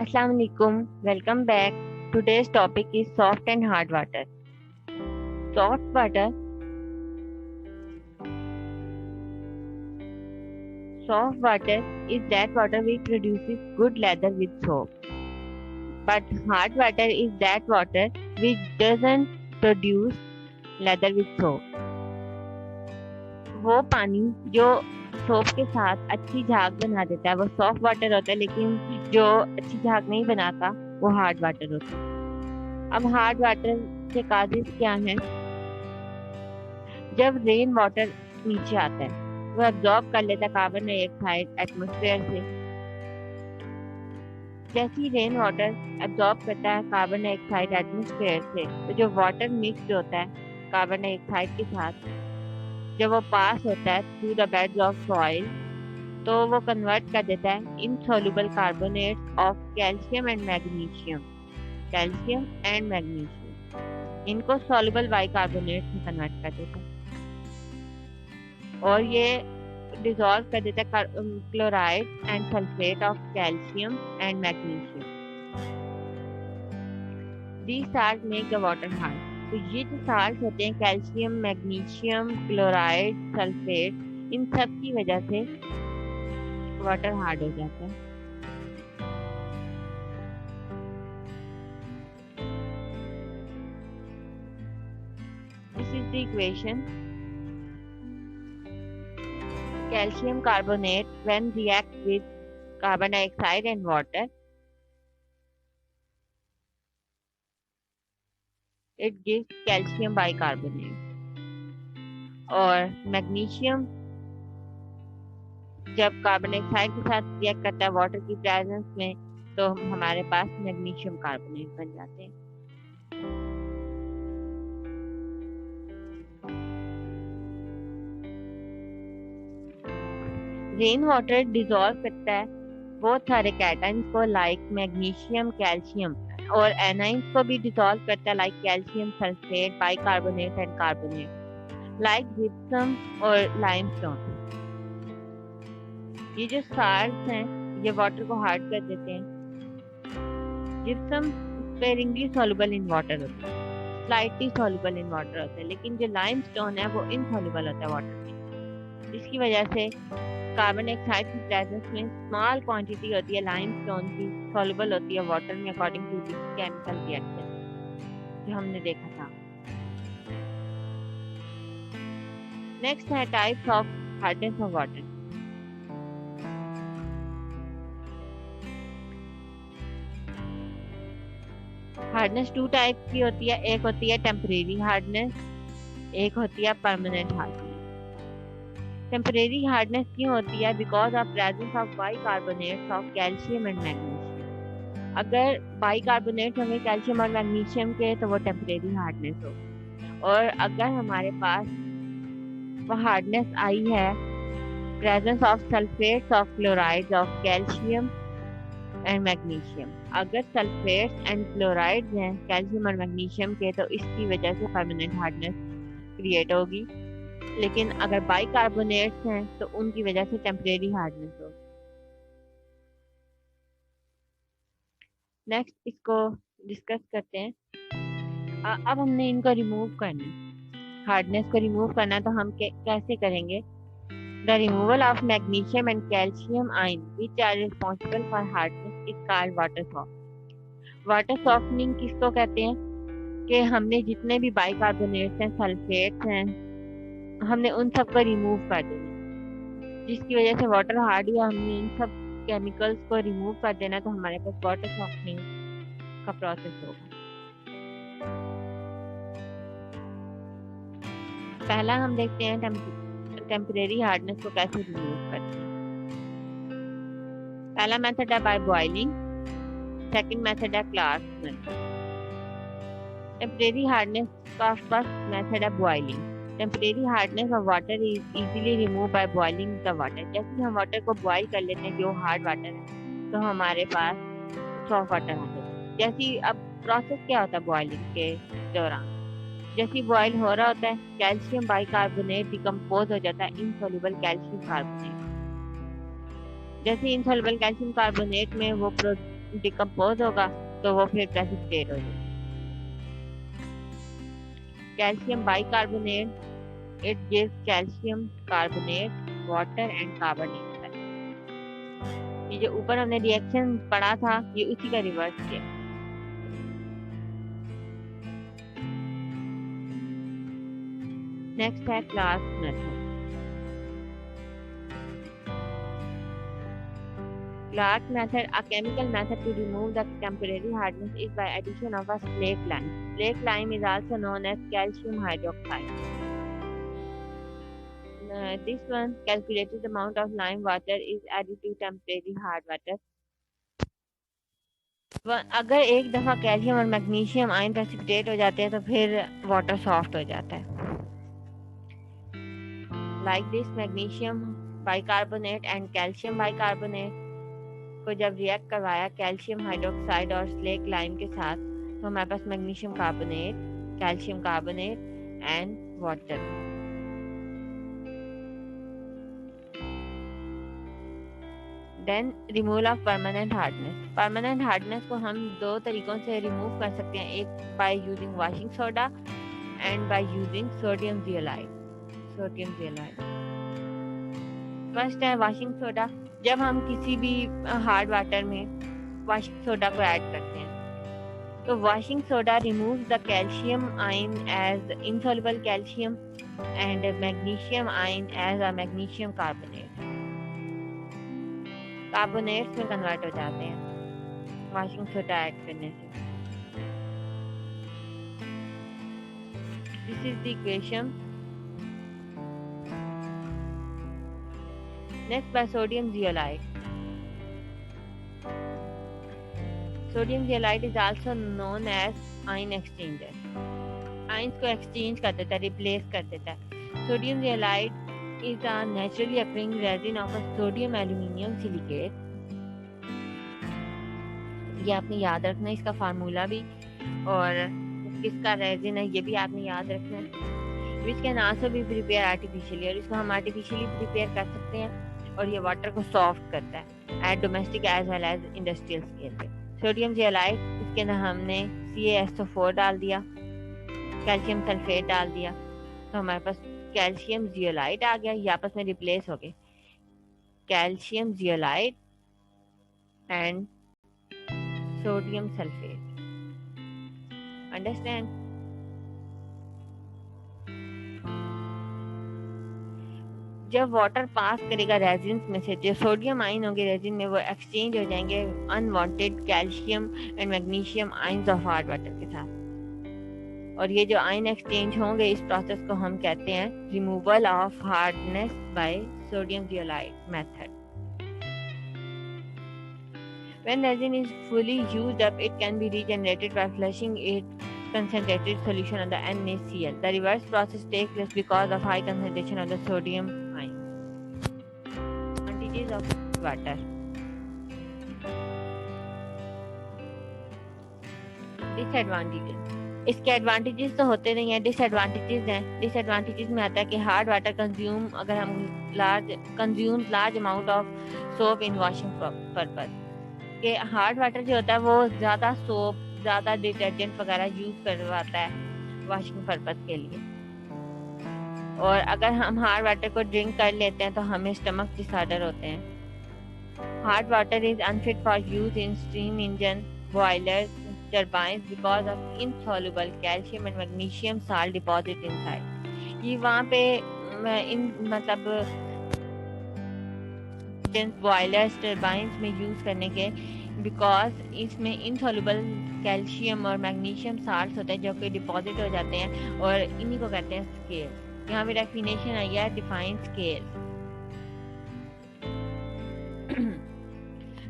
Assalamu alaikum. Welcome back. Today's topic is soft and hard water. Soft water. Soft water is that water which produces good leather with soap. But hard water is that water which doesn't produce leather with soap. वो पानी जो soap के साथ अच्छी झाग बना देता है वो सॉफ्ट वाटर होता है, लेकिन जो अच्छी झाग नहीं बनाता वो हार्ड वाटर होता है। अब हार्ड वाटर के काजेस क्या हैं? जब रेन वाटर नीचे आता है वो एब्जॉर्ब कर लेता है कार्बन डाइऑक्साइड एटमॉस्फेयर से। जैसे ही रेन वाटर एब्जॉर्ब करता है कार्बन डाइऑक्साइड एटमॉस्फेयर से, तो जो वाटर मिक्स्ड होता है कार्बन डाइऑक्साइड के साथ, जब वो पास होता है through the beds of soil, तो वो कन्वर्ट कर देता है insoluble carbonates of calcium and magnesium. Calcium and magnesium इनको सॉल्युबल बाइकार्बोनेट में कन्वर्ट कर देता है और ये डिसॉल्व कर देता है chloride and sulphate of calcium and magnesium. These salt make the water hard. तो ये जो साल्ट होते हैं कैल्शियम, मैग्नीशियम, क्लोराइड, सल्फेट, इन सब की वजह से वाटर हार्ड हो जाता है। This is the equation. Calcium carbonate when react with carbon dioxide and water, it gives calcium bicarbonate। और मैग्नीशियम जब कार्बन डाइऑक्साइड के साथ रिएक्ट करता है वाटर की प्रेजेंस में, तो हमारे पास मैग्नीशियम कार्बोनेट बन जाते हैं। रेन वाटर डिसॉल्व करता है बहुत सारे कैटाइंस को लाइक मैग्नीशियम, कैल्शियम, और एनाइंस को भी डिसॉल्व करता है like calcium sulphate, bicarbonate and carbonate, like gypsum और लाइमस्टोन। ये जो साल्ट्स हैं ये वाटर को हार्ड कर देते हैं। Gypsum sparingly soluble in water होता है, स्लाइटली सॉल्युबल इन वाटर होता है, लेकिन जो लाइमस्टोन है वो इनसॉल्युबल होता है वाटर में, जिसकी वजह से कार्बन डाइऑक्साइड की प्रेजेंस में स्मॉल क्वांटिटी होती है लाइमस्टोन की सॉल्युबल होती है वाटर में according to this chemical reaction जो हमने देखा था। नेक्स्ट है types of hardness of water. Hardness two type की होती है, एक होती है टेम्परेरी हार्डनेस, एक होती है परमानेंट हार्डनेस। टेम्परेरी हार्डनेस क्यों होती है? Because of presence of bicarbonates of calcium and magnesium. अगर बाइकार्बोनेट होंगे कैल्शियम और मैग्नीशियम के तो वो टेम्परेरी हार्डनेस होगी, और अगर हमारे पास वो हार्डनेस आई है presence of sulphates of chlorides of calcium and magnesium, अगर सल्फेट्स एंड क्लोराइड्स हैं कैल्शियम और मैग्नीशियम के, तो इसकी वजह से परमानेंट हार्डनेस क्रिएट होगी। लेकिन अगर बाइकार्बोनेट्स हैं तो उनकी वजह से टेम्परेरी हार्डनेस होगी। नेक्स्ट इसको डिस्कस करते हैं। अब हमने इनको रिमूव करना, हार्डनेस को रिमूव करना, तो हम कैसे करेंगे? The removal of magnesium and calcium ion which are responsible for hardness is called water soft. Water softening किसको कहते हैं? कि हमने जितने भी बाइकार्बोनेट्स हैं, सल्फेट्स हैं, हमने उन सब को रिमूव कर देना, जिसकी वजह से वाटर हार्ड हुआ। हमने इन सब केमिकल्स को रिमूव कर देना, तो हमारे पास वाटर सॉफ्टनिंग का प्रोसेस होगा। पहला हम देखते हैं टेम्परेरी हार्डनेस को कैसे रिमूव करते हैं। पहला मेथड है बाय बॉइलिंग, सेकंड मेथड है क्लार्क्स। टेम्परेरी हार्डनेस का फर्स्ट मेथड है boiling. Temporary hardness of water is easily remove by boiling the water. जैसे हम वाटर को बॉइल कर लेते हैं जो हार्ड वाटर है, तो हमारे पास सॉफ्ट वाटर आ जाता है। जैसे अब प्रोसेस क्या होता है बॉइलिंग के दौरान? जैसे बॉइल हो रहा होता है कैल्शियम बाइकार्बोनेट डिकम्पोज हो जाता है इनसॉल्युबल कैल्शियम कार्बोनेट। जैसे इनसॉल्युबल कैल्शियम कार्बोनेट में वो डिकम्पोज होगा तो वो फिर प्रेसिपिटेट हो जाएगा। Calcium bicarbonate, it gives calcium carbonate, water and carbonate. ये जो ऊपर हमने रिएक्शन पढ़ा था ये उसी का रिवर्स किया। नेक्स्ट है class method. Clark method, a chemical method to remove the temporary hardness, is by addition of a slake lime. Slake lime is also known as calcium hydroxide. This one calculated amount of lime water is added to temporary hard water. अगर एक दफा calcium और magnesium ion precipitate हो जाते हैं तो फिर water soft हो जाता है। Like this magnesium bicarbonate and calcium bicarbonate को जब रिएक्ट करवाया कैल्शियम हाइड्रोक्साइड और स्लेक लाइम के साथ तो हमारे पास magnesium carbonate, calcium carbonate and water. Then removal of permanent hardness. Permanent hardness को हम दो तरीकों से रिमूव कर सकते हैं, एक by using washing soda and by using sodium zeolite. First है वॉशिंग सोडा। जब हम किसी भी हार्ड वाटर में वॉशिंग सोडा को ऐड करते हैं तो washing soda removes the calcium ion as insoluble calcium and magnesium ion as a magnesium carbonate. Carbonates में कन्वर्ट हो जाते हैं वॉशिंग सोडा ऐड करने से। This is the equation. Next by sodium zeolite. Sodium zeolite is also known as ion exchanger. Ions को exchange कर देता है, replace कर देता है। Sodium zeolite is a naturally occurring resin of a sodium aluminium silicate. ये आपने याद रखना है, इसका फार्मूला भी और किसका रेजिन है ये भी आपने याद रखना है। Which can also be prepared artificially, और इसको हम artificially prepare कर सकते हैं और ये वाटर को सॉफ्ट करता है at domestic as well as industrial scale पे। सोडियम जियोलाइट, इसके अंदर हमने CaSO4 डाल दिया, कैल्शियम सल्फेट डाल दिया तो हमारे पास कैल्शियम जियोलाइट आ गया। ये आपस में रिप्लेस हो गए, calcium zeolite and sodium sulphate. Understand? जब वाटर पास करेगा रेजिन्स में से, जो सोडियम आयन होंगे रेजिन में वो एक्सचेंज हो जाएंगे unwanted calcium and magnesium ions of hard water के साथ। और ये जो आयन एक्सचेंज होंगे इस प्रोसेस को हम कहते हैं removal of hardness by sodium zeolite method. When resin is fully used up, it can be regenerated by flushing its concentrated solution on the NaCl. The reverse process takes place because of high concentration of the sodium ion. Advantages of water. Disadvantages. इसके advantages तो होते नहीं है, disadvantages हैं। Disadvantages में आता है कि हार्ड वाटर कंज्यूम, अगर हम large amount of soap in washing purpose, कि हार्ड वाटर जो होता है वो ज़्यादा सोप, ज़्यादा डिटर्जेंट वगैरह यूज़ करवाता है वॉशिंग पर्पस के लिए। और अगर हम हार्ड वाटर को ड्रिंक कर लेते हैं तो हमें स्टमक डिसऑर्डर होते हैं। Hard water is unfit for use in steam engine, boilers, turbines because of insoluble calcium and magnesium salt deposit inside. ये वहाँ पे बॉयलर्स, टर्बाइंस में यूज करने के बिकॉज इसमें इनसॉल्युबल कैल्शियम और मैग्नीशियम साल्ट होते हैं जो कि डिपॉजिट हो जाते हैं और इन्हीं को कहते हैं स्केल। यहाँ पे डेफिनेशन आई है डिफाइन स्केल।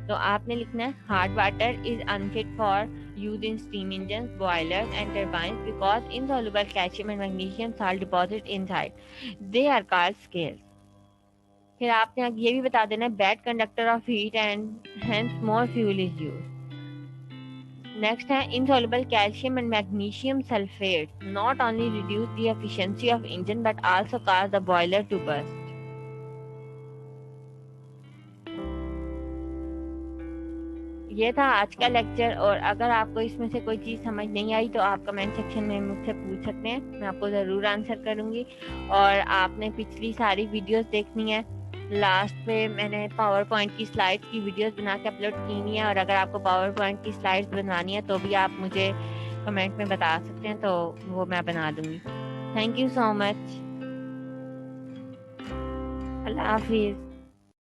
तो आपने लिखना है hard water is unfit for use in steam engine, boilers and turbines because insoluble calcium and magnesium salt deposit inside, they are called scales. फिर आपने ये भी बता देना bad conductor of heat and hence more fuel is used. Next है insoluble calcium and magnesium sulphate not only reduce the efficiency of engine but also cause the boiler to burst. ये था आज का लेक्चर, और अगर आपको इसमें से कोई चीज़ समझ नहीं आई तो आप कमेंट सेक्शन में मुझसे पूछ सकते हैं, मैं आपको ज़रूर आंसर करूँगी। और आपने पिछली सारी वीडियोस देखनी है, लास्ट पे मैंने पावर पॉइंट की स्लाइड्स की वीडियोस बना के अपलोड की हुई है, और अगर आपको पावर पॉइंट की स्लाइड्स बनवानी है तो भी आप मुझे कमेंट में बता सकते हैं, तो वो मैं बना दूँगी। Thank you so much. अल्लाह हाफिज़।